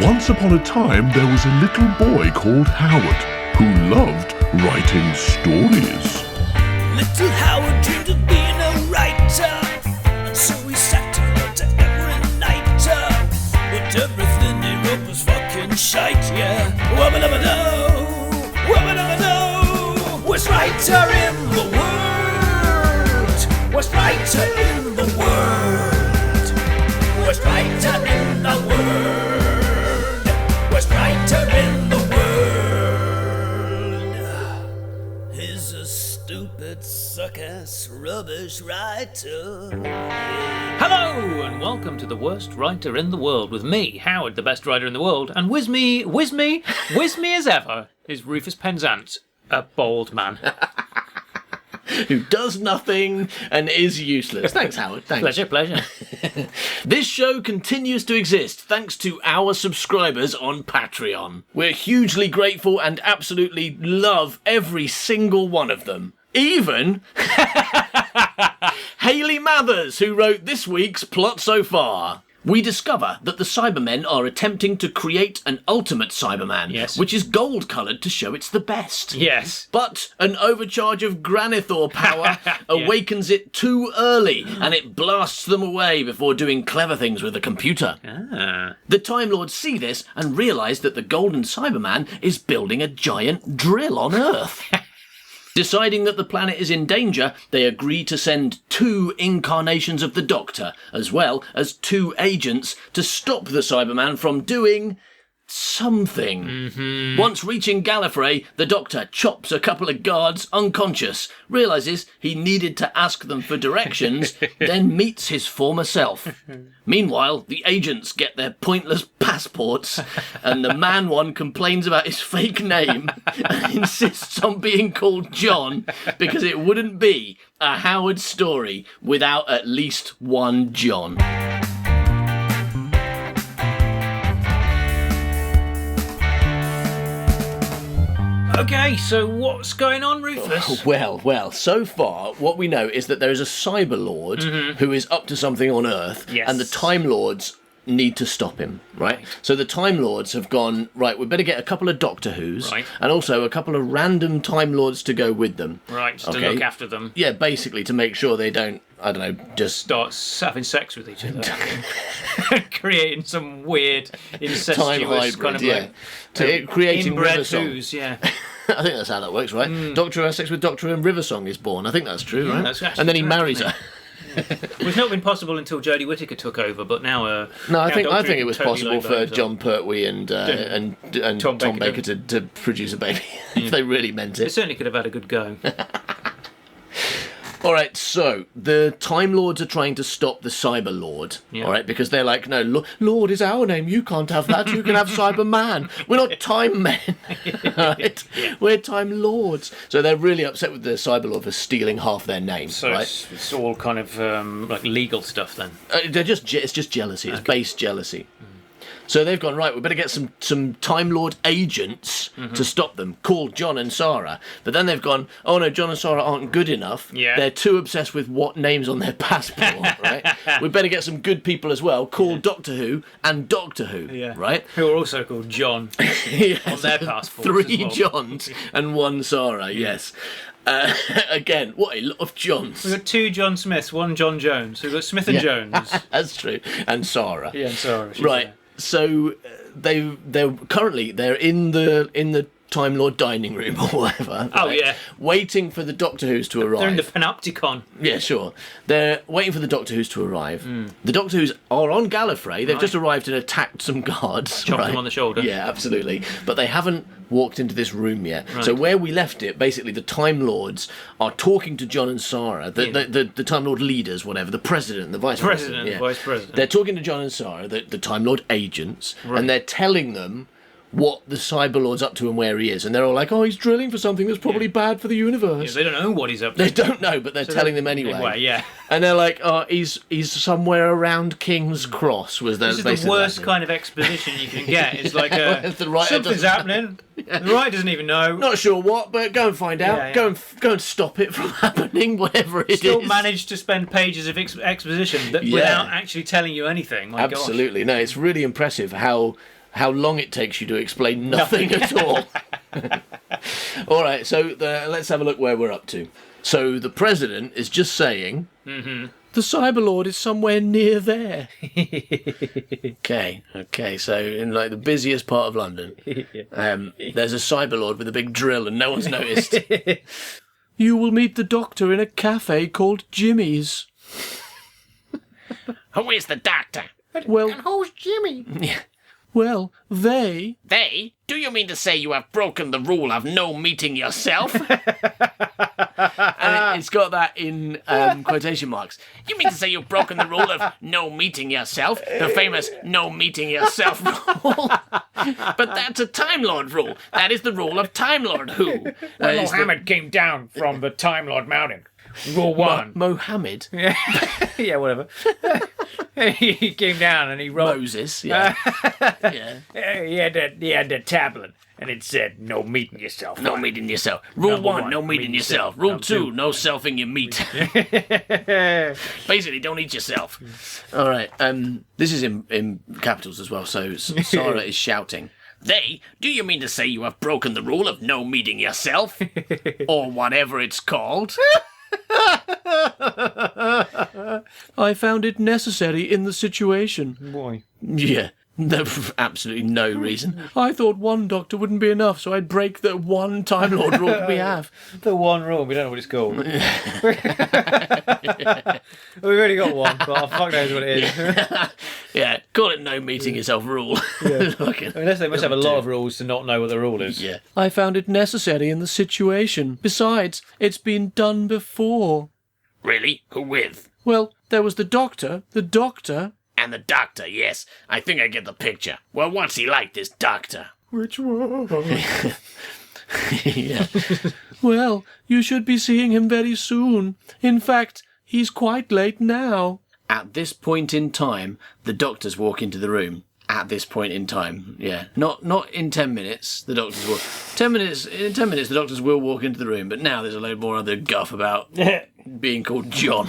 Once upon a time, there was a little boy called Howard who loved writing stories. Little Howard dreamed of being a writer, and so he sat and wrote every night. But everything he wrote was fucking shite, yeah. Wubba-dubba-doo, wubba-dubba-doo. Worst writer in the world, worst writer in the world, worst writer in the world, worst writer in the world. He's a stupid, suck-ass, rubbish writer. Hello and welcome to the worst writer in the world with me, Howard, the best writer in the world, and whiz me as ever is Rufus Penzance, a bald man. Who does nothing and is useless. Thanks, Howard. Thanks. Pleasure. This show continues to exist thanks to our subscribers on Patreon. We're hugely grateful and absolutely love every single one of them. Even Hayley Mathers, who wrote this week's plot so far. We discover that the Cybermen are attempting to create an ultimate Cyberman, Yes. which is gold-coloured to show it's the best. Yes. But an overcharge of Granithor power awakens it too early, and it blasts them away before doing clever things with the computer. The Time Lords see this and realise that the Golden Cyberman is building a giant drill on Earth. Deciding that the planet is in danger, they agree to send 2 incarnations of the Doctor, as well as 2 agents, to stop the Cyberman from doing something. Once reaching Gallifrey, the Doctor chops a couple of guards unconscious, realises he needed to ask them for directions, then meets his former self. Meanwhile, the agents get their pointless passports, and the man one complains about his fake name and insists on being called John because it wouldn't be a Howard story without at least one John. Okay, so what's going on, Rufus? Well, so far, what we know is that there is a Cyber Lord who is up to something on Earth, Yes. and the Time Lords need to stop him, right? So the Time Lords have gone, right, we better get a couple of Doctor Who's, Right. and also a couple of random Time Lords to go with them. Right, to Okay. look after them. Yeah, basically, to make sure they don't, I don't know, just... Starts having sex with each other. Creating some weird, incestuous Time hybrid, kind of yeah. Creating inbred River Song. twos, yeah. I think that's how that works, right? Doctor has sex with Doctor and River Song is born. I think that's true, right? that's actually and then he true, marries isn't her. It was not been possible until Jodie Whittaker took over, but now... No, I now think Doctor it was totally possible laid for those John up. Pertwee and Tom Tom Baker Baker to produce a baby if they really meant They it. certainly could have had a good go. All right, so the Time Lords are trying to stop the Cyber Lord. Yeah. All right, because they're like, no, Lord is our name. You can't have that. You can have Cyberman. We're not Time Men. All right, we're Time Lords. So they're really upset with the Cyber Lord for stealing half their name. So right? it's all kind of like legal stuff then. It's just jealousy. It's base jealousy. So they've gone, right, we better get some Time Lord agents to stop them, called John and Sarah. But then they've gone, oh no, John and Sarah aren't good enough. Yeah. They're too obsessed with what name's on their passport, right? We better get some good people as well, called Doctor Who and Doctor Who, right? Who are also called John Yes. on their passports 3 as well. Johns and 1 Sarah, yes. Again, what a lot of Johns. We've got 2 John Smiths, 1 John Jones. We've got Smith and Jones. That's true. And Sarah. Yeah, and Sarah. she's Right. there. So they're in the Time Lord dining room or whatever. Oh, right, yeah. waiting for the Doctor Who's to arrive. They're in the Panopticon. Yeah, sure. They're waiting for the Doctor Who's to arrive. The Doctor Who's are on Gallifrey. They've just arrived and attacked some guards. Chopped them on the shoulder. Yeah, absolutely. But they haven't walked into this room yet. So where we left it, basically the Time Lords are talking to John and Sarah, the Time Lord leaders, whatever, the President, the Vice President. The Vice President. They're talking to John and Sarah, the Time Lord agents, and they're telling them what the Cyber Lord's up to and where he is. And they're all like, oh, he's drilling for something that's probably bad for the universe. They don't know what he's up to. They don't know, but they're telling them anyway. Yeah. And they're like, oh, he's somewhere around King's Cross. Was This is the worst kind of exposition you can get. It's like The writer something's doesn't- happening. The writer doesn't even know. Not sure what, but go and find out. Yeah, yeah. Go and stop it from happening, whatever it is. Still managed to spend pages of exposition without actually telling you anything. My Absolutely. No, it's really impressive how how long it takes you to explain nothing at all. All right, so let's have a look where we're up to. So the president is just saying, the Cyberlord is somewhere near there. Okay, so in like the busiest part of London, there's a Cyberlord with a big drill and no one's noticed. You will meet the Doctor in a cafe called Jimmy's. Who is the Doctor? Well, And who's Jimmy? well, they... They? Do you mean to say you have broken the rule of no meeting yourself? And it's got that in quotation marks. You mean to say you've broken the rule of no meeting yourself? The famous no meeting yourself rule? But that's a Time Lord rule. That is the rule of Time Lord who? Mohammed came down from the Time Lord Mountain. Rule 1. Mohammed? Yeah, whatever. He came down and he wrote. Moses, yeah. He had the tablet, and it said, "No meeting yourself." No meeting yourself. Rule Number 1, one, no meeting yourself. Rule 2, no selfing your meat. Basically, don't eat yourself. All right, this is in capitals as well, so Sarah is shouting. They? Do you mean to say you have broken the rule of no meeting yourself? Or whatever it's called? I found it necessary in the situation. Boy. Yeah, no, absolutely no reason. I thought one Doctor wouldn't be enough, so I'd break the one Time Lord rule that we have. The one rule, we don't know what it's called. We've already got one, but fuck knows what it is. Yeah, call it no meeting yourself rule. Unless they must have a lot of rules to not know what the rule is. Yeah. I found it necessary in the situation. Besides, it's been done before. Really? Who with? Well, there was the Doctor. And the Doctor, yes. I think I get the picture. Well, what's he like, this Doctor? Which one? Yeah. Well, you should be seeing him very soon. In fact, he's quite late now. At this point in time, the Doctors walk into the room. At this point in time, yeah. Not in 10 minutes, the Doctors will... 10 minutes, in 10 minutes, the Doctors will walk into the room, but now there's a load more other guff about being called John.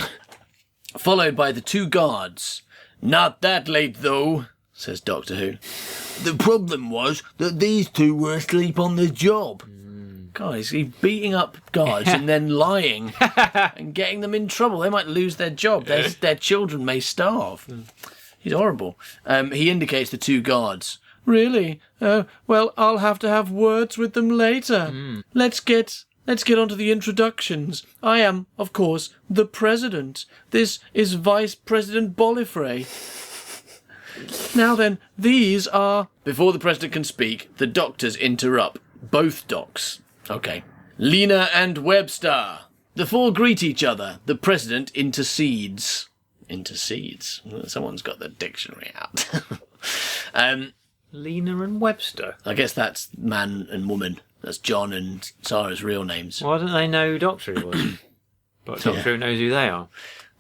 Followed by the two guards. Not that late, though, says Doctor Who. The problem was that these two were asleep on the job. Guys, he's beating up guards and then lying and getting them in trouble. They might lose their job. Their children may starve. He's horrible. He indicates the two guards. Really? Well, I'll have to have words with them later. Let's get on to the introductions. I am, of course, the President. This is Vice President Bolifrey. Now then, these are... Before the President can speak, the Doctors interrupt. Both docs. Okay. Lena and Webster. The four greet each other. The President intercedes. Intercedes? Someone's got the dictionary out. Lena and Webster. I guess that's man and woman. That's John and Sarah's real names. Why don't they know who Doctor Who was? But Doctor Who knows who they are.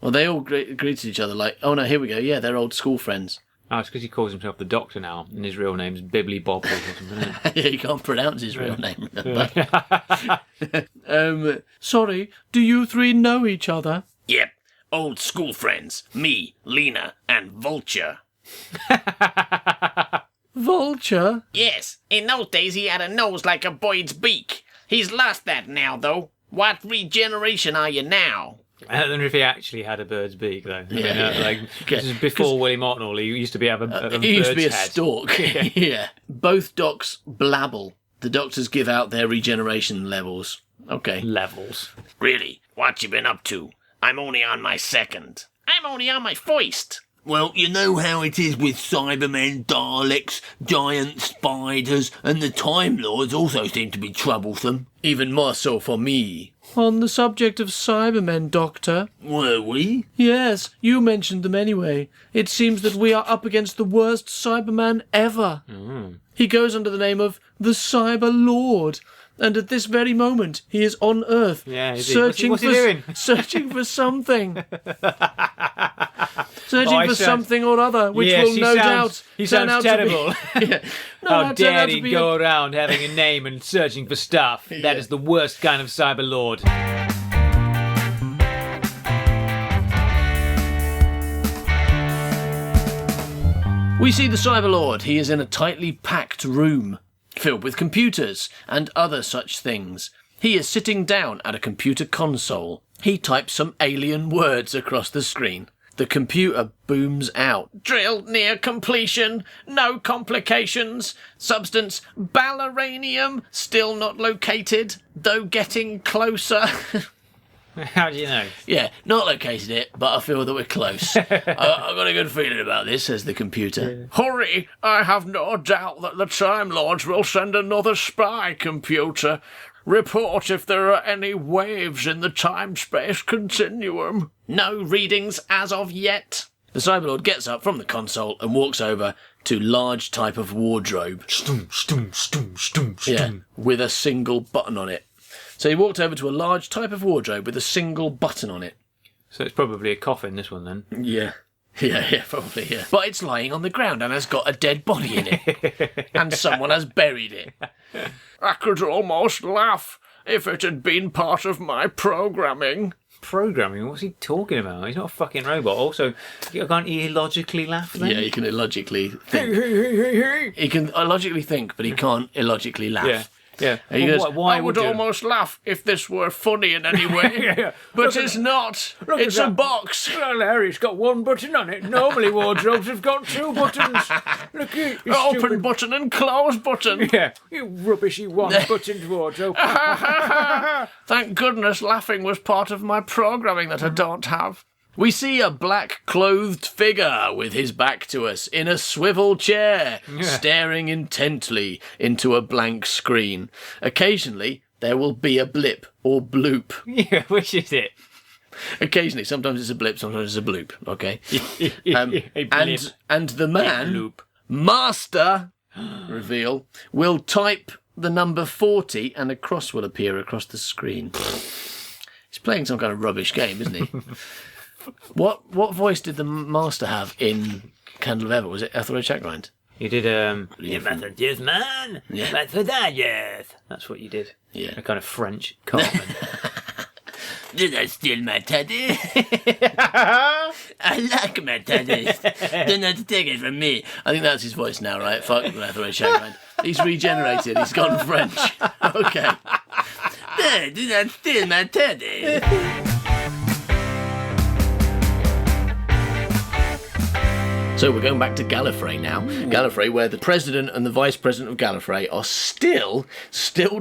Well, they all greeted each other like, oh no, here we go. Yeah, they're old school friends. Oh, it's because he calls himself the Doctor now, and his real name's Bibbly Bob or something, isn't it? Yeah, you can't pronounce his real name. Sorry, do you three know each other? Yep. Old school friends. Me, Lena, and Vulture. Vulture? Yes. In those days he had a nose like a bird's beak. He's lost that now, though. What regeneration are you now? I wonder if he actually had a bird's beak, though. Yeah. This is before Willie Martinall. He used to be have a bird's he used to be a head. stork. Yeah. Both docs blabble. The Doctors give out their regeneration levels. Okay. Levels. Really? What you been up to? I'm only on my second. I'm only on my first. Well, you know how it is with Cybermen, Daleks, giant spiders, and the Time Lords also seem to be troublesome. Even more so for me. On the subject of Cybermen, Doctor. Were we? Yes, you mentioned them anyway. It seems that we are up against the worst Cyberman ever. He goes under the name of the Cyber Lord. And at this very moment, he is on Earth, searching what's he doing? Searching for something. Searching for something or other, which will no doubt he turn out sounds terrible. to be... How dare he go around having a name and searching for stuff? That is the worst kind of Cyber Lord. We see the Cyberlord. He is in a tightly packed room filled with computers and other such things. He is sitting down at a computer console. He types some alien words across the screen. The computer booms out. Drilled near completion, no complications. Substance balleranium, still not located, though getting closer. How do you know? Yeah, not located it, but I feel that we're close. I've got a good feeling about this, says the computer. Hurry, I have no doubt that the Time Lords will send another spy computer. Report if there are any waves in the time-space continuum. No readings as of yet. The Cyberlord gets up from the console and walks over to large type of wardrobe. Yeah, with a single button on it. So he walked over to a large type of wardrobe with a single button on it. So it's probably a coffin, this one, then. Yeah. Yeah, probably, yeah. But it's lying on the ground and has got a dead body in it. And someone has buried it. I could almost laugh if it had been part of my programming. Programming? What's he talking about? He's not a fucking robot. Also, can't he illogically laugh then? Yeah, he can illogically think. He can illogically think, but he can't illogically laugh. Yeah. Yeah. I would almost laugh if this were funny in any way, but it's not. It's a box. Well, Larry, it's got one button on it. Normally wardrobes have got two buttons. Look, you Open stupid... button and close button. Yeah, you rubbishy one-buttoned wardrobe. Thank goodness laughing was part of my programming that I don't have. We see a black-clothed figure with his back to us in a swivel chair, staring intently into a blank screen. Occasionally, there will be a blip or bloop. Yeah, which is it? Occasionally, sometimes it's a blip, sometimes it's a bloop, okay? A blip. And the man, Master, reveal, will type the number 40 and a cross will appear across the screen. He's playing some kind of rubbish game, isn't he? What voice did the Master have in Candle of Ever? Was it Ethelred Chagrind? You did, you messages, man. Yeah. That's for that, yes. That's what you did. Yeah. A kind of French Cartman. Did I steal my teddy? I like my teddies. Do not take it from me. I think that's his voice now, right? Fuck Ethelred Chagrind. He's regenerated. He's gone French. Okay. Do not steal my teddy. So we're going back to Gallifrey now. Gallifrey, where the President and the Vice President of Gallifrey are still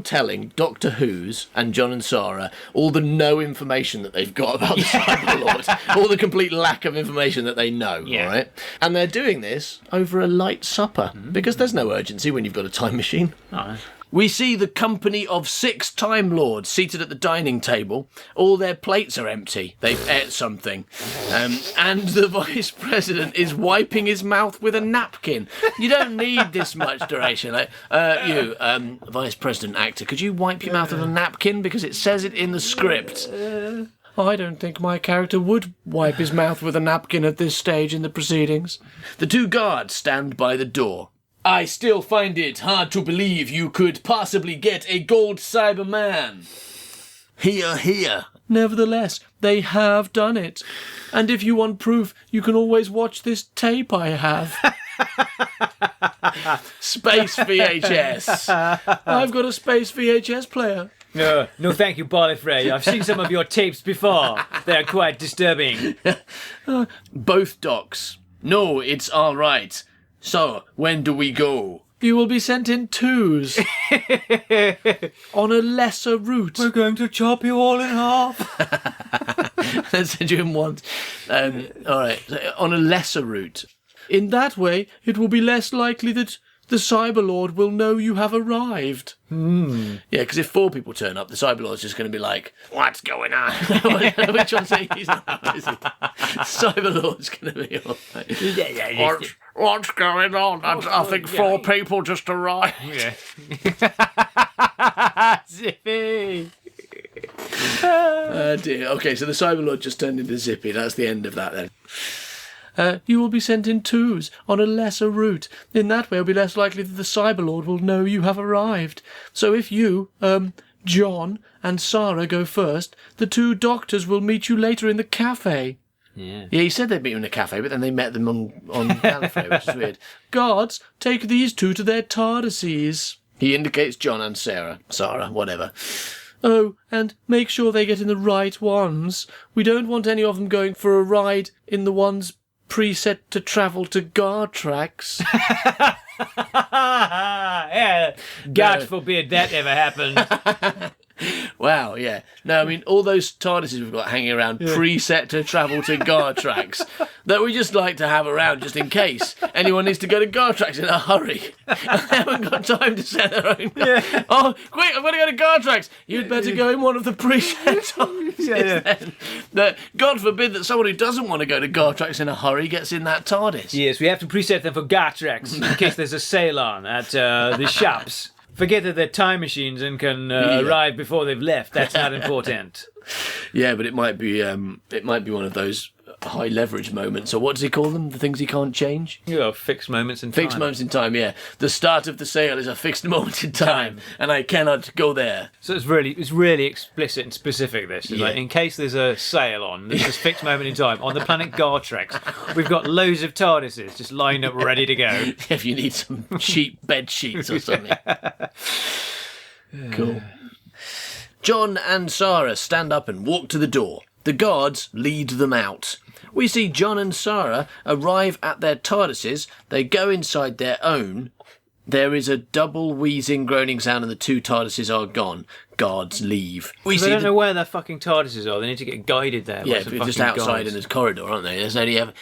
telling Doctor Who's and John and Sarah all the no information that they've got about the Cyberlord. All the complete lack of information that they know, all right? And they're doing this over a light supper, because there's no urgency when you've got a time machine. Oh. We see the company of 6 Time Lords seated at the dining table. All their plates are empty. They've ate something. And the Vice President is wiping his mouth with a napkin. You don't need this much duration. Like, Vice President actor, could you wipe your mouth with a napkin? Because it says it in the script. I don't think my character would wipe his mouth with a napkin at this stage in the proceedings. The 2 guards stand by the door. I still find it hard to believe you could possibly get a gold Cyberman. Hear, hear. Nevertheless, they have done it. And if you want proof, you can always watch this tape I have. Space VHS. I've got a Space VHS player. No, thank you, Barleyfrey. I've seen some of your tapes before. They're quite disturbing. Both docs. No, it's all right. So, when do we go? You will be sent in 2s. On a lesser route. We're going to chop you all in half. Let's send you in once. All right, so on a lesser route. In that way, it will be less likely that the Cyberlord will know you have arrived. Yeah, because if 4 people turn up, the Cyberlord's just going to be like, What's going on? which one's he's not, is he? Cyberlord's going to be all right. What's going on? I think 4 people just arrived. Yeah. Zippy. Dear. Okay, so the Cyberlord just turned into Zippy. That's the end of that then. You will be sent in 2s on a lesser route. In that way, it will be less likely that the Cyberlord will know you have arrived. So if you, John and Sarah go first, the 2 doctors will meet you later in the cafe. Yeah. Yeah, he said they'd meet him in a cafe, but then they met them on Gallifrey, which is weird. Guards, take these two to their TARDISes. He indicates John and Sarah, whatever. Oh, and make sure they get in the right ones. We don't want any of them going for a ride in the ones preset to travel to Gartrax. Yeah, God forbid that ever happened. Wow, yeah. No, I mean, all those TARDISes we've got hanging around preset to travel to Gartrax that we just like to have around just in case anyone needs to go to Gartrax in a hurry. They haven't got time to set their own. Yeah. Oh, quick, I've got to go to Gartrax. You'd better go in one of the preset TARDISes then. No, God forbid that someone who doesn't want to go to Gartrax in a hurry gets in that TARDIS. Yes, we have to preset them for Gartrax in case there's a sale on at the shops. Forget that they're time machines and can arrive before they've left. That's not important. Yeah, but it might be one of those high leverage moments, or what does he call them? The things he can't change? Fixed moments in time. Fixed moments in time, yeah. The start of the sale is a fixed moment in time, and I cannot go there. So it's really explicit and specific, this. It's like, in case there's a sale on, there's this fixed moment in time on the planet Gartrax. We've got loads of TARDISes just lined up ready to go. If you need some cheap bed sheets or something. Cool. John and Sarah stand up and walk to the door. The guards lead them out. We see John and Sarah arrive at their TARDISes. They go inside their own. There is a double wheezing, groaning sound, and the two TARDISes are gone. Guards leave. They don't know where their fucking TARDISes are. They need to get guided there. Yeah, they're just outside in this corridor, aren't they?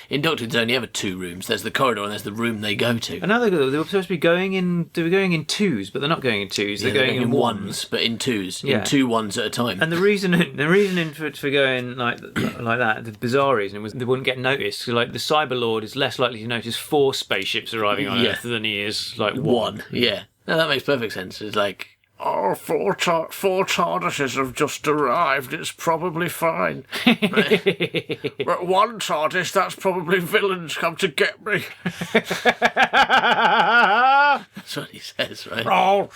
In Doctor Who's only ever two rooms. There's the corridor and there's the room they go to. And now they were supposed to be going in. They were going in twos, but they're not going in twos. They're going in ones, but in twos. Yeah. In 2 ones at a time. And the reasoning for going like that, the bizarre reason was they wouldn't get noticed. So, like, the Cyber Lord is less likely to notice 4 spaceships arriving on Earth than he is like one. Yeah, no, that makes perfect sense. It's like, Oh, four TARDISes have just arrived. It's probably fine. But one TARDIS, that's probably villains come to get me. that's what he says, right? Oh,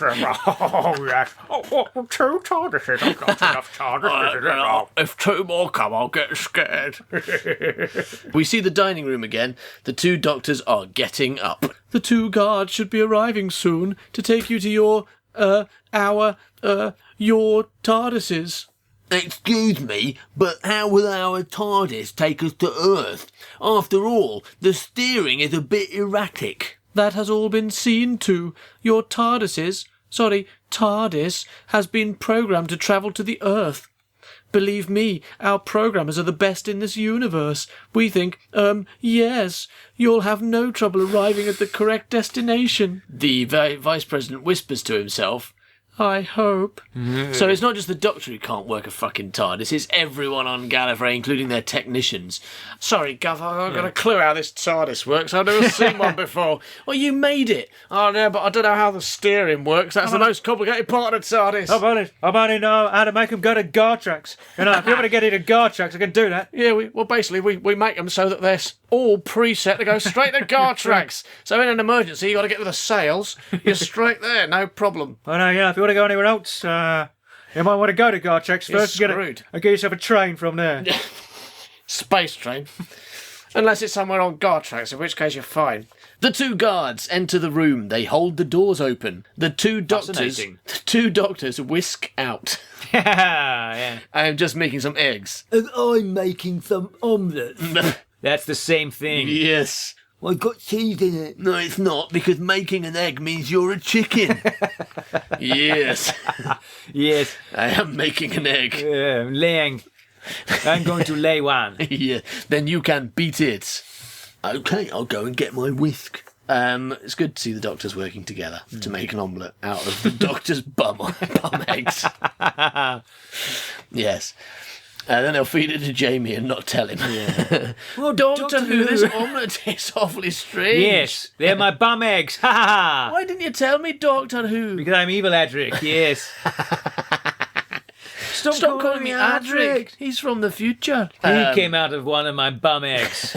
yes. Oh, 2 TARDISes. I've got enough TARDISes. If 2 more come, I'll get scared. We see the dining room again. The 2 doctors are getting up. The 2 guards should be arriving soon to take you to your TARDISes. Excuse me, but how will our TARDIS take us to Earth? After all, the steering is a bit erratic. That has all been seen to. Your TARDIS has been programmed to travel to the Earth. Believe me, our programmers are the best in this universe. We think, yes, you'll have no trouble arriving at the correct destination. The Vice President whispers to himself, I hope. So it's not just the Doctor who can't work a fucking TARDIS, it's everyone on Gallifrey, including their technicians. Sorry, Gov, I haven't got a clue how this TARDIS works. I've never seen one before. Well, you made it. Oh, no, but I don't know how the steering works. That's the most complicated part of the TARDIS. I only know how to make them go to Gartrax. You know, if you want to get into Gartrax, I can do that. Yeah, we make them so that they're all preset to go straight to Gartrax. So in an emergency, you got to get to the sails. You're straight there, no problem. I know, yeah, if you want to go anywhere else, you might want to go to Gartrax first. Screwed. Get yourself a train from there. Space train. Unless it's somewhere on Gartrax, in which case you're fine. The 2 guards enter the room. They hold the doors open. The 2 doctors whisk out. Yeah. I am just making some eggs. And I'm making some omelettes. That's the same thing. Yes. I've got cheese in it. No, it's not, because making an egg means you're a chicken. Yes. Yes. I am making an egg. Laying. I'm going to lay one. Yeah. Then you can beat it. Okay, I'll go and get my whisk. It's good to see the doctors working together to make an omelette out of the doctor's bum eggs. Yes. Then they'll feed it to Jamie and not tell him. Yeah. Well, Doctor Who, this omelette is awfully strange. Yes, they're my bum eggs. Ha ha ha. Why didn't you tell me, Doctor Who? Because I'm evil, Adric, yes. Stop calling me Adric. He's from the future. He came out of one of my bum eggs.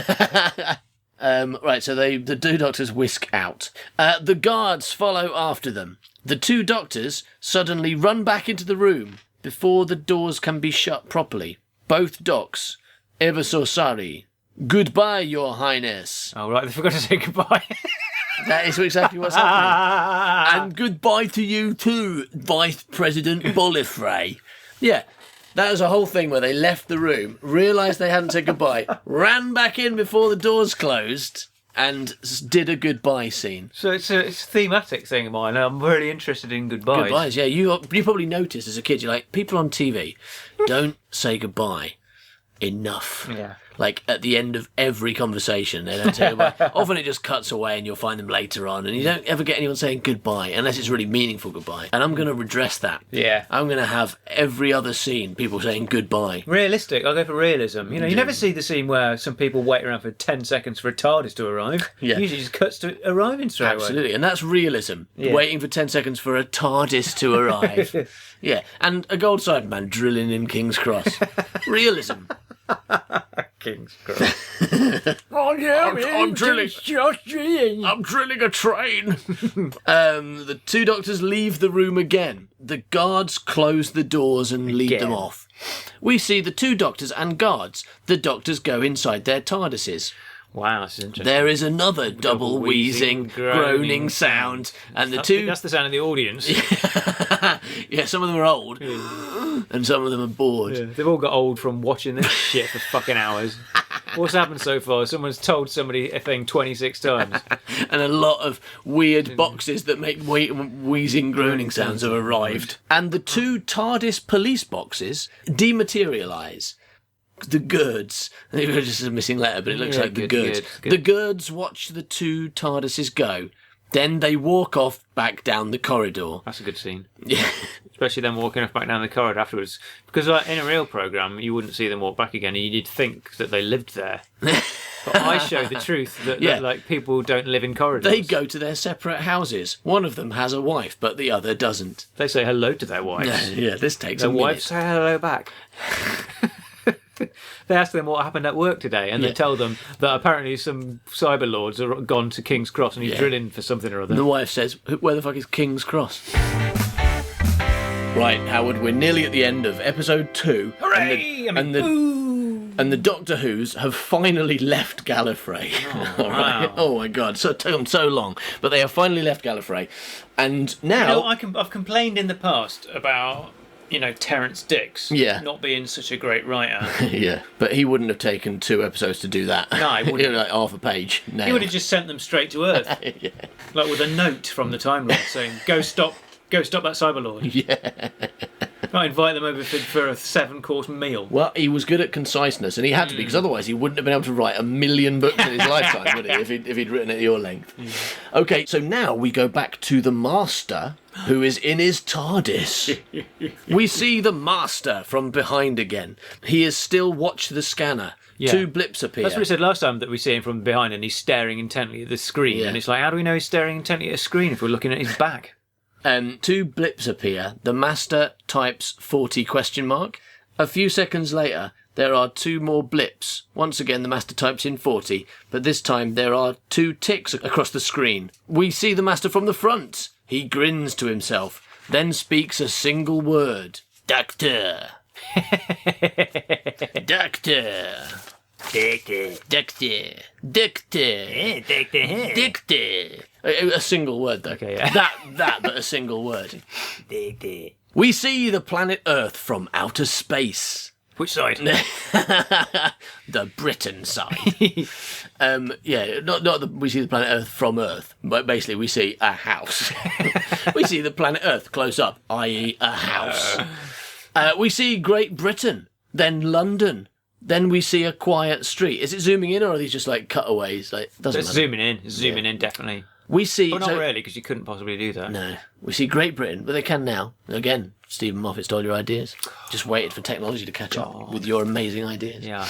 Right, so the 2 doctors whisk out. The guards follow after them. The 2 doctors suddenly run back into the room before the doors can be shut properly. Both docs, ever so sorry, Goodbye, Your Highness. Oh, right, they forgot to say goodbye. That is exactly what's happening. And goodbye to you too, Vice President Bolifrey. Yeah, that was a whole thing where they left the room, realised they hadn't said goodbye, ran back in before the doors closed, and did a goodbye scene. So it's a thematic thing of mine. I'm really interested in goodbyes. Goodbyes, yeah. You probably noticed as a kid, you're like, people on TV don't say goodbye enough. Yeah. Like at the end of every conversation, they don't say goodbye. Often it just cuts away and you'll find them later on, and you don't ever get anyone saying goodbye unless it's really meaningful goodbye. And I'm going to redress that. Yeah. I'm going to have every other scene people saying goodbye. Realistic. I'll go for realism. You know, you never see the scene where some people wait around for 10 seconds for a TARDIS to arrive. Yeah. Usually just cuts to arriving straight away. Absolutely, and that's realism. Yeah. Waiting for 10 seconds for a TARDIS to arrive. Yeah, and a gold side man drilling in King's Cross. Realism. King's Cross. Oh, yeah, I'm drilling. I'm drilling a train. The two doctors leave the room again. The guards close the doors and lead them off. We see the two doctors and guards. The doctors go inside their TARDISes. Wow, that's interesting. There is another double wheezing, groaning sound, and That's the sound of the audience. Yeah, some of them are old, and some of them are bored. Yeah, they've all got old from watching this shit for fucking hours. What's happened so far? Someone's told somebody a thing 26 times. And a lot of weird boxes that make wheezing, groaning sounds have arrived. And the two TARDIS police boxes dematerialise. The Gurds. It was just a missing letter, but it looks like the Gurds. The Gurds watch the two TARDISes go. Then they walk off back down the corridor. That's a good scene. Yeah. Especially them walking off back down the corridor afterwards. Because like, in a real programme, you wouldn't see them walk back again, and you'd think that they lived there. But I show the truth that like people don't live in corridors. They go to their separate houses. One of them has a wife, but the other doesn't. They say hello to their wives. Yeah, this takes Their a minute. wives say hello back. They ask them what happened at work today, and they tell them that apparently some cyber lords are gone to King's Cross and he's drilling for something or other. The wife says, "Where the fuck is King's Cross?" Right, Howard, we're nearly at the end of episode 2. Hooray! And the Doctor Who's have finally left Gallifrey. Oh, wow. Oh my God, so it took them so long, but they have finally left Gallifrey, and now I've complained in the past about Terence Dix not being such a great writer. yeah, but he wouldn't have taken 2 episodes to do that. No, he wouldn't. Like half a page. He would have just sent them straight to Earth, like with a note from the Time Lord saying, "Go stop that Cyber Lord." Yeah. I invite them over for a 7-course meal. Well, he was good at conciseness, and he had to be, because otherwise he wouldn't have been able to write 1,000,000 books in his lifetime, would he, if he'd written at your length. Okay, so now we go back to the Master, who is in his TARDIS. We see the Master from behind again. He has still watched the scanner. Yeah. 2 blips appear. That's what we said last time, that we see him from behind and he's staring intently at the screen. And it's like, how do we know he's staring intently at a screen if we're looking at his back? 2 blips appear. The Master types 40 ? A few seconds later, there are 2 more blips. Once again, the Master types in 40, but this time there are 2 ticks across the screen. We see the Master from the front. He grins to himself, then speaks a single word. Doctor. Doctor. Doctor. Doctor. Doctor. Doctor. A single word, though. Okay, yeah. That, but a single word. We see the planet Earth from outer space. Which side? The Britain side. We see the planet Earth from Earth, but basically we see a house. We see the planet Earth close up, i.e. a house. We see Great Britain, then London. Then we see a quiet street. Is it zooming in, or are these just like cutaways? Like, doesn't It's matter. zooming in. It's zooming in, definitely. We see. But not really, because you couldn't possibly do that. No. We see Great Britain, but they can now. Again, Stephen Moffat stole your ideas. Just waited for technology to catch up with your amazing ideas. Yeah.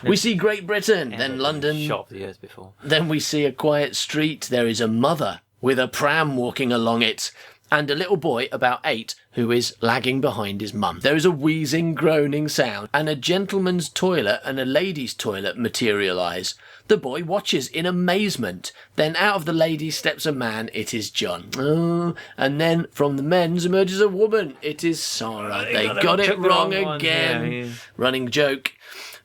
We see Great Britain, then London. Shot of the earth before. Then we see a quiet street. There is a mother with a pram walking along it, and a little boy about 8 who is lagging behind his mum. There is a wheezing, groaning sound, and a gentleman's toilet and a lady's toilet materialise. The boy watches in amazement. Then out of the ladies steps a man. It is John. Oh, and then from the men's emerges a woman. It is Sarah. They got it wrong again. Yeah. Running joke.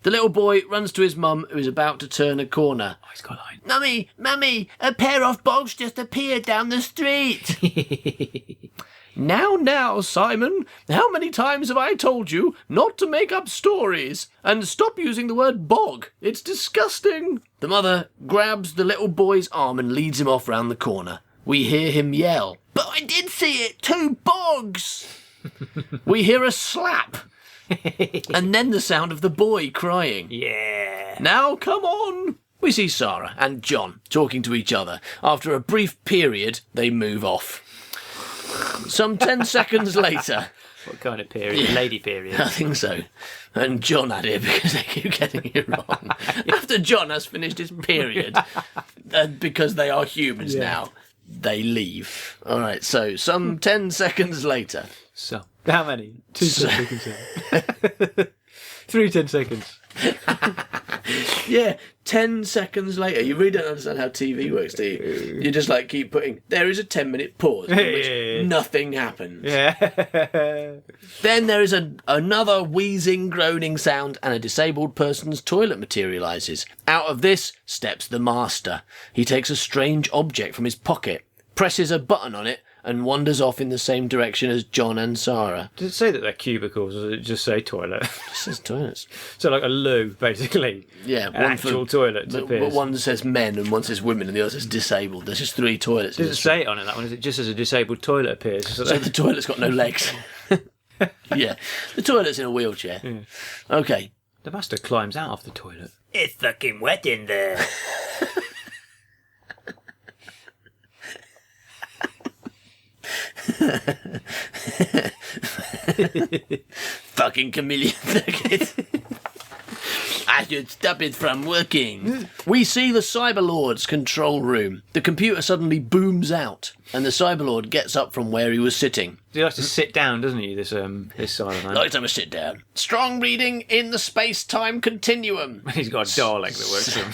The little boy runs to his mum, who is about to turn a corner. Oh, he's got a line. Mummy, a pair of bogs just appeared down the street. Now, Simon, how many times have I told you not to make up stories? And stop using the word bog. It's disgusting. The mother grabs the little boy's arm and leads him off round the corner. We hear him yell, But I did see it, 2 bogs. we hear a slap, and then the sound of the boy crying. Yeah. Now, come on. We see Sarah and John talking to each other. After a brief period, they move off. Some 10 seconds later... What kind of period? Lady period? I think so. And John had it because they keep getting it wrong. After John has finished his period, because they are humans now, they leave. All right, so some 10 seconds later... So, how many? 2 seconds. 3 10 seconds. Yeah, 10 seconds later. You really don't understand how TV works, do you? You just like keep putting, there is a 10-minute pause in which nothing happens. Yeah. Then there is another wheezing, groaning sound and a disabled person's toilet materialises. Out of this steps the master. He takes a strange object from his pocket, presses a button on it, and wanders off in the same direction as John and Sarah. Does it say that they're cubicles, or does it just say toilet? It says toilets. So like a loo, basically. Yeah. An actual toilet appears. But one says men and one says women and the other says disabled. There's just 3 toilets. Does it say it on it, that one? Is it just as a disabled toilet appears? So the toilet's got no legs. Yeah. The toilet's in a wheelchair. Yeah. Okay. The master climbs out of the toilet. It's fucking wet in there. Fucking chameleon thicket. I should stop it from working. We see the Cyberlord's control room. The computer suddenly booms out, and the Cyberlord gets up from where he was sitting. He likes to sit down, doesn't he, this Cyberman? Like to sit down. Strong reading in the space-time continuum. He's got a Dalek that works for him.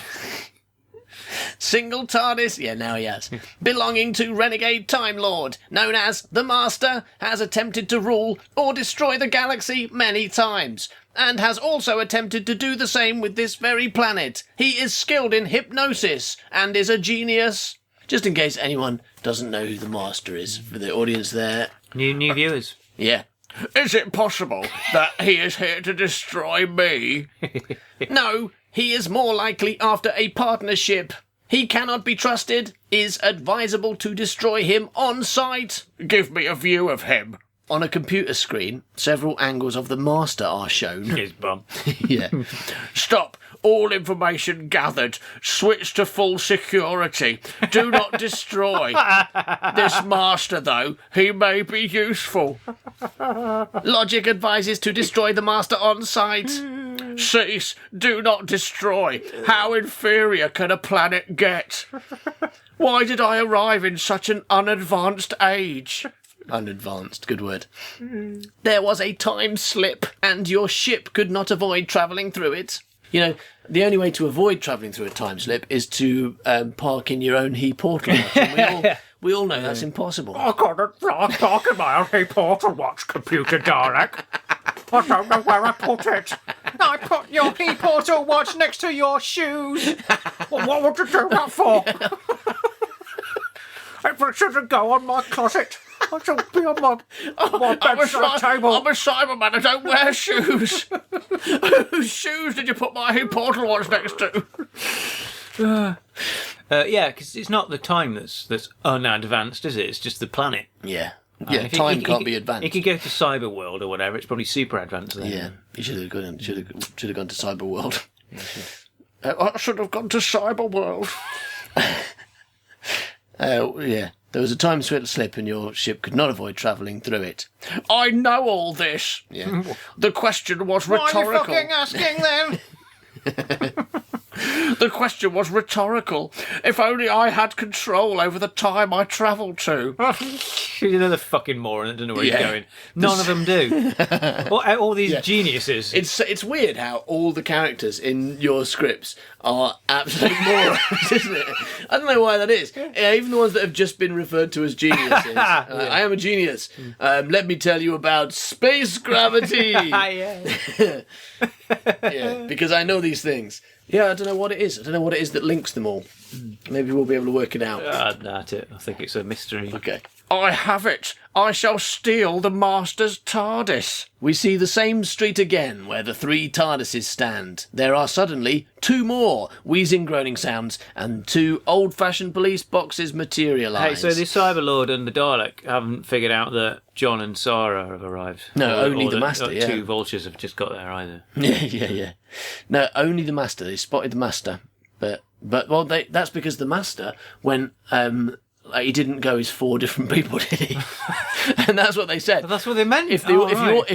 Single TARDIS, yeah, now he has, belonging to Renegade Time Lord, known as the Master, has attempted to rule or destroy the galaxy many times, and has also attempted to do the same with this very planet. He is skilled in hypnosis, and is a genius. Just in case anyone doesn't know who the Master is, for the audience there. New viewers. Yeah. Is it possible that he is here to destroy me? No, he is more likely after a partnership. He cannot be trusted. Is advisable to destroy him on sight. Give me a view of him. On a computer screen, several angles of the Master are shown. His bum. Yeah. Stop. All information gathered. Switch to full security. Do not destroy. This master, though, he may be useful. Logic advises to destroy the Master on sight. Cease. Do not destroy. How inferior can a planet get? Why did I arrive in such an unadvanced age? Unadvanced, good word. There was a time slip, and your ship could not avoid travelling through it. You know, the only way to avoid travelling through a time slip is to park in your own portal watch. And we all know that's impossible. I couldn't talk in my own portal watch, computer Dalek. I don't know where I put it. I put your portal watch next to your shoes. Well, what would you do that for? It shouldn't go on my closet. I should be on my bedside table. I'm a Cyberman. I don't wear shoes. Whose shoes did you put my portal watch next to? Yeah, because it's not the time that's unadvanced, is it? It's just the planet. Yeah. Yeah, time can't be advanced. It could go to cyber world or whatever. It's probably super advanced then. Yeah, you should have gone to cyber world. I should have gone to cyber world. Yeah, there was a time slip and your ship could not avoid travelling through it. I know all this. Yeah. The question was rhetorical. Why are you fucking asking then? The question was rhetorical. If only I had control over the time I travelled to. She's another fucking moron that doesn't know where he's going. None of them do. all these geniuses. It's weird how all the characters in your scripts are absolute morons, isn't it? I don't know why that is. Yeah, even the ones that have just been referred to as geniuses. I am a genius. Let me tell you about space gravity. Yeah, because I know these things. Yeah, I don't know what it is. I don't know what it is that links them all. Maybe we'll be able to work it out. That's it. I think it's a mystery. Okay. I have it. I shall steal the Master's TARDIS. We see the same street again, where the 3 TARDISes stand. There are suddenly 2 more wheezing, groaning sounds, and 2 old-fashioned police boxes materialise. Hey, so the Cyberlord and the Dalek haven't figured out that John and Sarah have arrived? No, only the that Master, yeah. 2 vultures have just got there either. Yeah. No, only the Master. They spotted the Master. But well, that's because the Master, when... he didn't go as 4 different people, did he? And that's what they said. But that's what they meant. If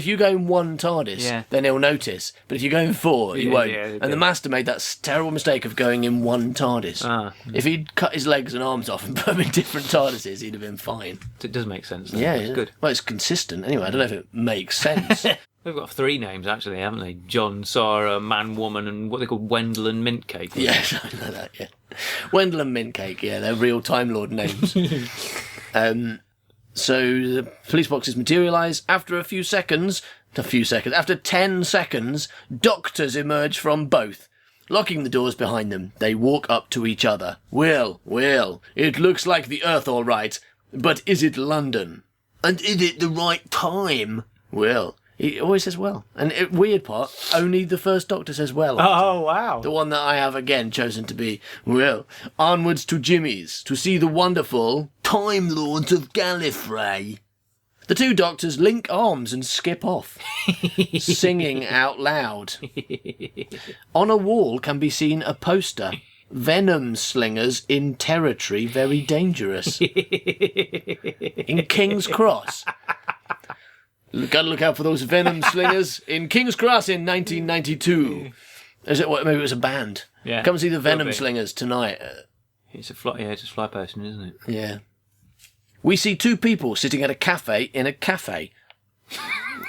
you go in 1 TARDIS, then he'll notice. But if you go in 4, he won't. And the Master made that terrible mistake of going in 1 TARDIS. If he'd cut his legs and arms off and put them in different TARDISes, he'd have been fine. It does make sense. Yeah, it's good. Well, it's consistent. Anyway, I don't know if it makes sense. They've got 3 names, actually, haven't they? John, Sarah, Man, Woman, and what they call Wendell and Mintcake. Yeah, something like that, yeah. Wendell and Mintcake, yeah, they're real Time Lord names. So the police boxes materialise. After after 10 seconds, doctors emerge from both. Locking the doors behind them, they walk up to each other. Will, it looks like the Earth all right, but is it London? And is it the right time? Will. He always says well. And weird part, only the first Doctor says well. Oh, wow. The one that I have again chosen to be, well, onwards to Jimmy's to see the wonderful Time Lords of Gallifrey. The 2 Doctors link arms and skip off, singing out loud. On a wall can be seen a poster, Venom Slingers in Territory Very Dangerous. In King's Cross. Gotta look out for those Venom Slingers in King's Cross in 1992. Maybe it was a band. Yeah. Come see the Venom Slingers tonight. It's a fly person, isn't it? Yeah. We see 2 people sitting at a cafe in a cafe.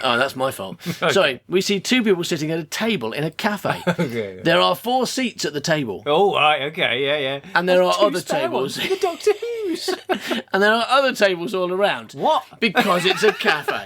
Oh, that's my fault. Okay. Sorry, we see 2 people sitting at a table in a cafe. Okay. There are 4 seats at the table. Oh, right, okay, yeah. And there are other tables. The Doctor Who's. And there are other tables all around. What? Because it's a cafe.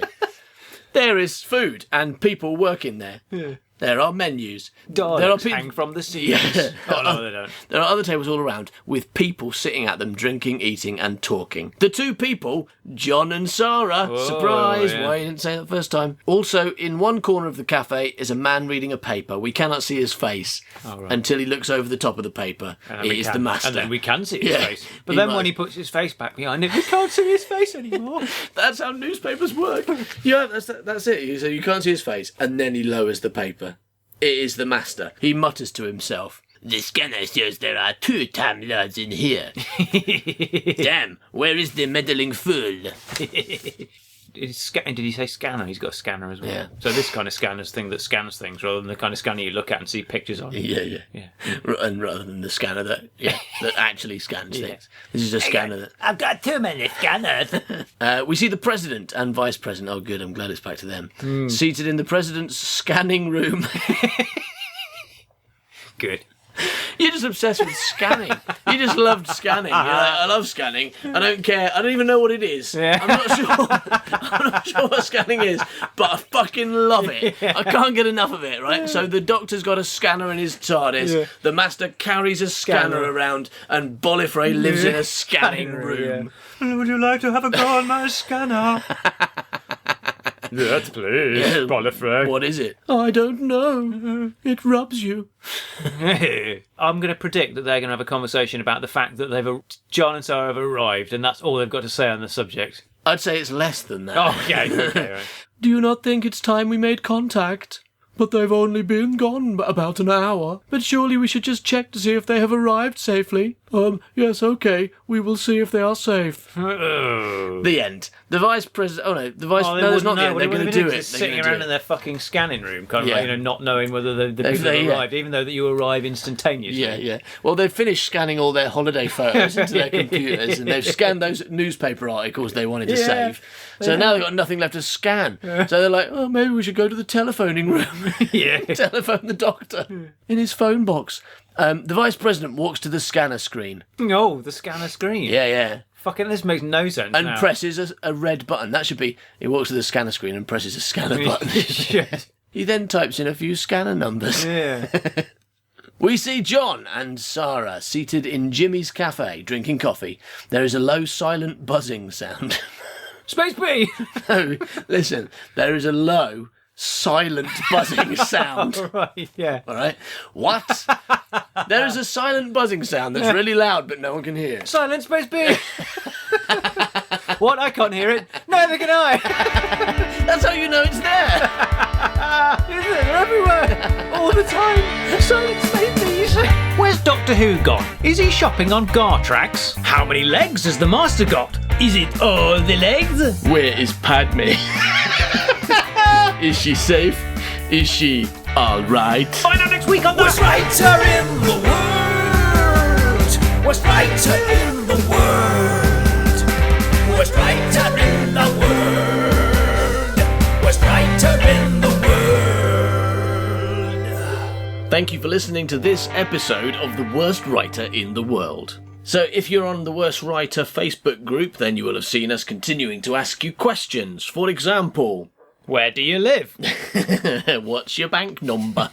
There is food and people working there. Yeah. There are menus. Daleks hang from the seats. Yeah. Oh, no, they don't. There are other tables all around with people sitting at them, drinking, eating and talking. The 2 people, John and Sarah, surprise, why you didn't say that first time. Also, in one corner of the cafe is a man reading a paper. We cannot see his face until he looks over the top of the paper. It is the Master. And then we can see his face. But then when he puts his face back behind it, we can't see his face anymore. That's how newspapers work. Yeah, that's it. So you can't see his face, and then he lowers the paper. It is the Master. He mutters to himself. The scanner shows there are 2 Time Lords in here. Damn, where is the meddling fool? Did he say scanner? He's got a scanner as well. Yeah. So this kind of scanner's thing that scans things rather than the kind of scanner you look at and see pictures on. Yeah. And rather than the scanner that actually scans things. This is a scanner that... I've got too many scanners. We see the President and Vice President. Oh, good, I'm glad it's back to them. Seated in the President's scanning room. Good. You're just obsessed with scanning. You just loved scanning. You're like, I love scanning. I don't care. I don't even know what it is. Yeah. I'm not sure what scanning is, but I fucking love it. I can't get enough of it, right? So the Doctor's got a scanner in his TARDIS. Yeah. The Master carries a scanner around, and Bolifrey lives in a scanning room. Yeah. Would you like to have a go on my scanner? Yes, please, Bolifrey. What is it? I don't know. It rubs you. I'm going to predict that they're going to have a conversation about the fact that John and Sarah have arrived, and that's all they've got to say on the subject. I'd say it's less than that. Oh, okay, right. Do you not think it's time we made contact? But they've only been gone about an hour. But surely we should just check to see if they have arrived safely. Yes, okay. We will see if they are safe. The end. The Vice President... Oh, no. The Vice... no, there's not the end. They're going to do it. Sitting around in their fucking scanning room, kind of like, not knowing whether the people have arrived, even though that you arrive instantaneously. Yeah. Well, they've finished scanning all their holiday photos into their computers, and they've scanned those newspaper articles they wanted to save. So now they've got nothing left to scan. So they're like, oh, maybe we should go to the telephoning room. Telephone the Doctor in his phone box. The Vice President walks to the scanner screen. Oh, the scanner screen. Yeah. Fucking, this makes no sense. And presses a red button. That should be, he walks to the scanner screen and presses a scanner button. He then types in a few scanner numbers. Yeah. We see John and Sarah seated in Jimmy's cafe drinking coffee. There is a low, silent buzzing sound. Space B! No, listen, there is a low, silent buzzing sound. Right, yeah. All right? What? There is a silent buzzing sound that's really loud, but no one can hear. Silent Space B! What? I can't hear it. Neither can I! That's how you know it's there. Isn't it? They're everywhere! All the time! Silent Space Bees! Where's Doctor Who gone? Is he shopping on Gartrax? How many legs has the Master got? Is it all the legs? Where is Padme? Is she safe? Is she alright? Find out next week on Worst writer in the world. Worst writer in the world. Worst writer in the world. Worst writer in the world. Thank you for listening to this episode of The Worst Writer in the World. So if you're on the Worst Writer Facebook group, then you will have seen us continuing to ask you questions. For example, Where do you live? what's your bank number?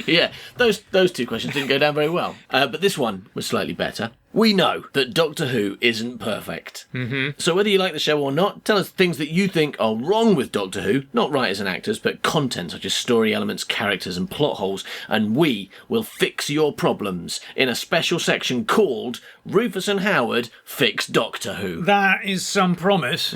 Yeah, those two questions didn't go down very well. But this one was slightly better. We know that Doctor Who isn't perfect. Mm-hmm. So whether you like the show or not, tell us things that you think are wrong with Doctor Who, not writers and actors, but content such as story elements, characters and plot holes, and we will fix your problems in a special section called Rufus and Howard Fix Doctor Who. That is some promise.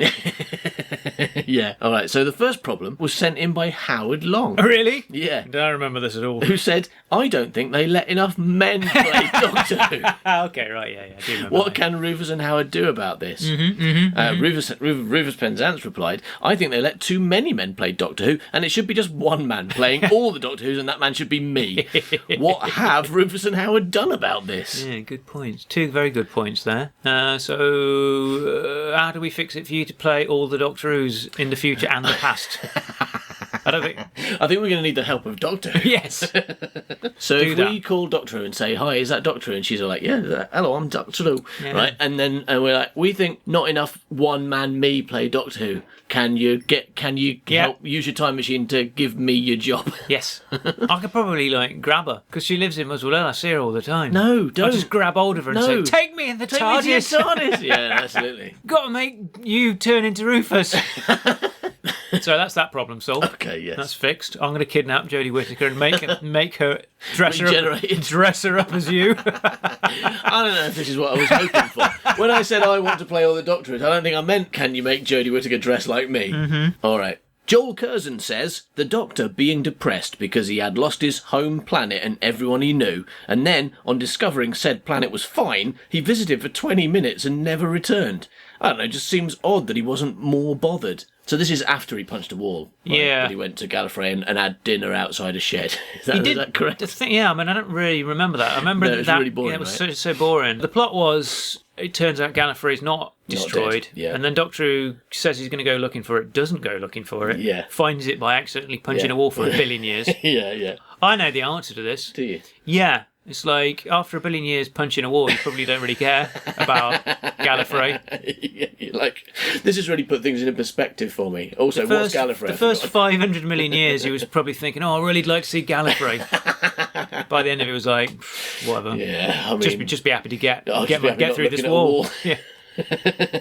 Yeah, alright, so the first problem was sent in by Howard Long. Really? Yeah. Don't remember this at all. Who said, I don't think they let enough men play Doctor Who. Okay, right, yeah, I do remember What that. can Rufus and Howard do about this? Rufus Penzance replied, I think they let too many men play Doctor Who, and it should be just one man playing all the Doctor Who's, and that man should be me. What have Rufus and Howard done about this? Yeah, good points. Two very good points there. So, how do we fix it for you to play all the Doctor Who's in the future and the past? I don't think... I think we're going to need the help of Doctor Who. Yes. So Do if that. we call Doctor Who and say, hi, is that Doctor Who? And she's all like, yeah, hello, I'm Doctor Who. Yeah. Right? And then we're like, we think not enough one-man me play Doctor Who. Can you help use your time machine to give me your job? Yes. I could probably, grab her, because she lives in Muswell. I see her all the time. No, don't. I'll just grab hold of her and No. say, take me in the Take me to your TARDIS. TARDIS. Yeah, absolutely. Got to make you turn into Rufus. So that's that problem solved. Okay, yes. That's fixed. I'm going to kidnap Jodie Whittaker and make her dress Regenerated. her up as you. I don't know if this is what I was hoping for. When I said I want to play all the Doctor Who's, I don't think I meant, can you make Jodie Whittaker dress like me? Mm-hmm. All right. Joel Curzon says, the Doctor being depressed because he had lost his home planet and everyone he knew, and then, on discovering said planet was fine, he visited for 20 minutes and never returned. I don't know, it just seems odd that he wasn't more bothered. So this is after he punched a wall. Right? Yeah. That he went to Gallifrey and had dinner outside a shed. Is that correct? Yeah, I mean, I don't really remember that. I remember No, it was that really boring, yeah, it was right? so boring. The plot was, it turns out Gallifrey's not destroyed. dead, yeah. And then Doctor Who says he's going to go looking for it, doesn't go looking for it. Yeah. Finds it by accidentally punching Yeah. a wall for 1 billion years. Yeah. I know the answer to this. Do you? Yeah. It's like, after 1 billion years punching a wall, you probably don't really care about Gallifrey. You're like, this has really put things into perspective for me. Also, what's Gallifrey? The first 500 million years, he was probably thinking, oh, I'd really like to see Gallifrey. By the end of it, it was like, whatever. Yeah, I mean... Just be happy to get I'll just be happy get not through this looking at a wall. wall.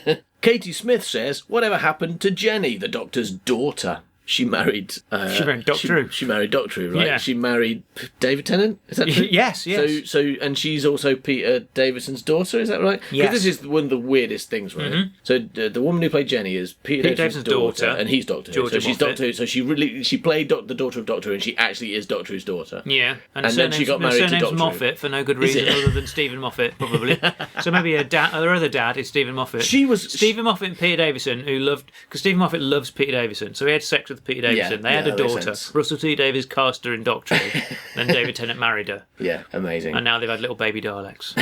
Yeah. Katie Smith says, whatever happened to Jenny, the Doctor's daughter? She married... She married Doctor Who. She married Doctor Who, right? Yeah. She married David Tennant? Is that true? Yes. So, and she's also Peter Davison's daughter, is that right? 'Cause Yes. this is one of the weirdest things, right? Mm-hmm. So the woman who played Jenny is Peter Davison's daughter, and he's Doctor Who. Georgia So she's Moffat. Doctor Who. So she played the daughter of Doctor Who, and she actually is Doctor Who's daughter. Yeah. And then she got married to surname's Doctor Who. Moffat for no good reason it? other than Stephen Moffat, probably. So maybe her other dad is Stephen Moffat. Stephen Moffat and Peter Davison, because Stephen Moffat loves Peter Davison, so he had sex with Peter Davison. They had a that makes daughter. sense. Russell T Davies cast her in Doctor Who. Then David Tennant married her. Yeah, amazing. And now they've had little baby Daleks.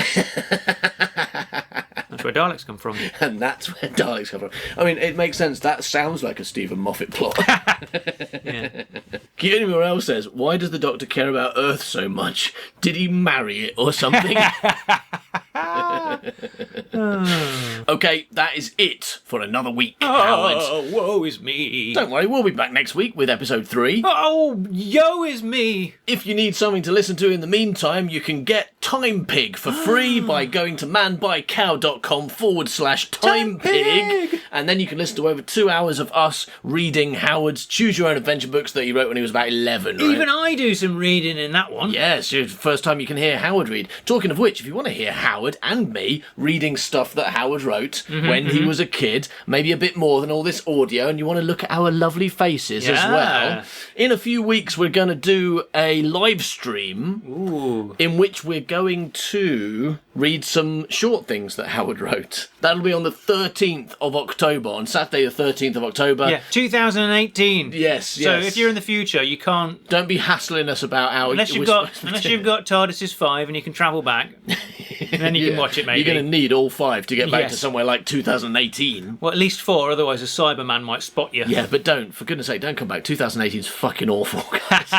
That's where Daleks come from. And that's where Daleks come from. I mean, it makes sense. That sounds like a Stephen Moffat plot. Yeah. Keanu Morel says, why does the Doctor care about Earth so much? Did he marry it or something? Okay, that is it for another week, Howard. Oh, woe is me. Don't worry, we'll be back next week with episode 3. Oh, yo is me. If you need something to listen to in the meantime, you can get Time Pig for free by going to manbuycow.com/timepig. And then you can listen to over 2 hours of us reading Howard's Choose Your Own Adventure books that he wrote when he was about 11, right? Even I do some reading in that one. Yes, it's the first time you can hear Howard read. Talking of which, if you want to hear Howard and me reading stuff that Howard wrote when he was a kid, maybe a bit more than all this audio, and you want to look at our lovely faces as well, in a few weeks we're going to do a live stream in which we're going to read some short things that Howard wrote. That'll be on the 13th of October, on Saturday the 13th of October. Yeah, 2018. Yes. So if you're in the future, you can't... Don't be hassling us about how... Unless you've got TARDISes 5 and you can travel back, and then you can watch it maybe. You're going to need all 5 to get back to somewhere like 2018. Well, at least 4, otherwise a Cyberman might spot you. Yeah, but don't, for goodness sake, don't come back. 2018's fucking awful, guys.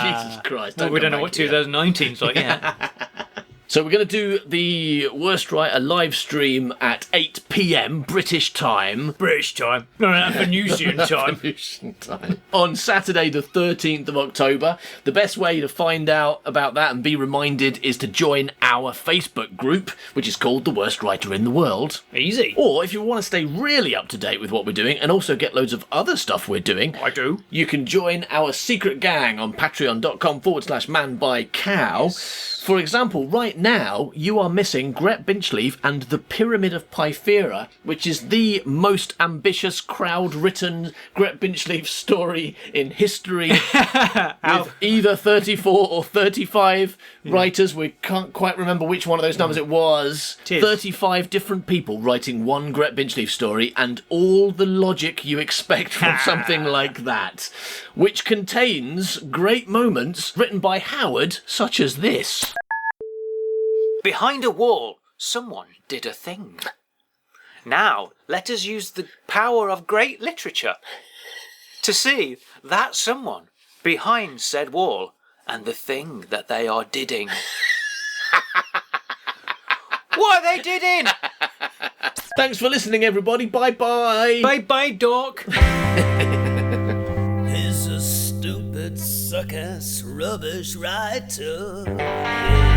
Jesus Christ. Well, we don't know what 2019's like yet. So we're going to do the Worst Writer live stream at 8 p.m. British time. British time. No, Venusian time. On Saturday the 13th of October. The best way to find out about that and be reminded is to join our Facebook group, which is called The Worst Writer in the World. Easy. Or if you want to stay really up to date with what we're doing and also get loads of other stuff we're doing, I do. You can join our secret gang on patreon.com/manbuycow. Yes. For example, right now, you are missing Gret Binchleaf and the Pyramid of Pythera, which is the most ambitious crowd-written Gret Binchleaf story in history, with either 34 or 35 writers. We can't quite remember which one of those numbers it was. 35 different people writing one Gret Binchleaf story, and all the logic you expect from something like that, which contains great moments written by Howard, such as this. Behind a wall, someone did a thing. Now, let us use the power of great literature to see that someone behind said wall and the thing that they are didding. What are they didding? Thanks for listening, everybody. Bye-bye. Bye-bye, Doc. He's a stupid, suck-ass, rubbish writer. Yeah.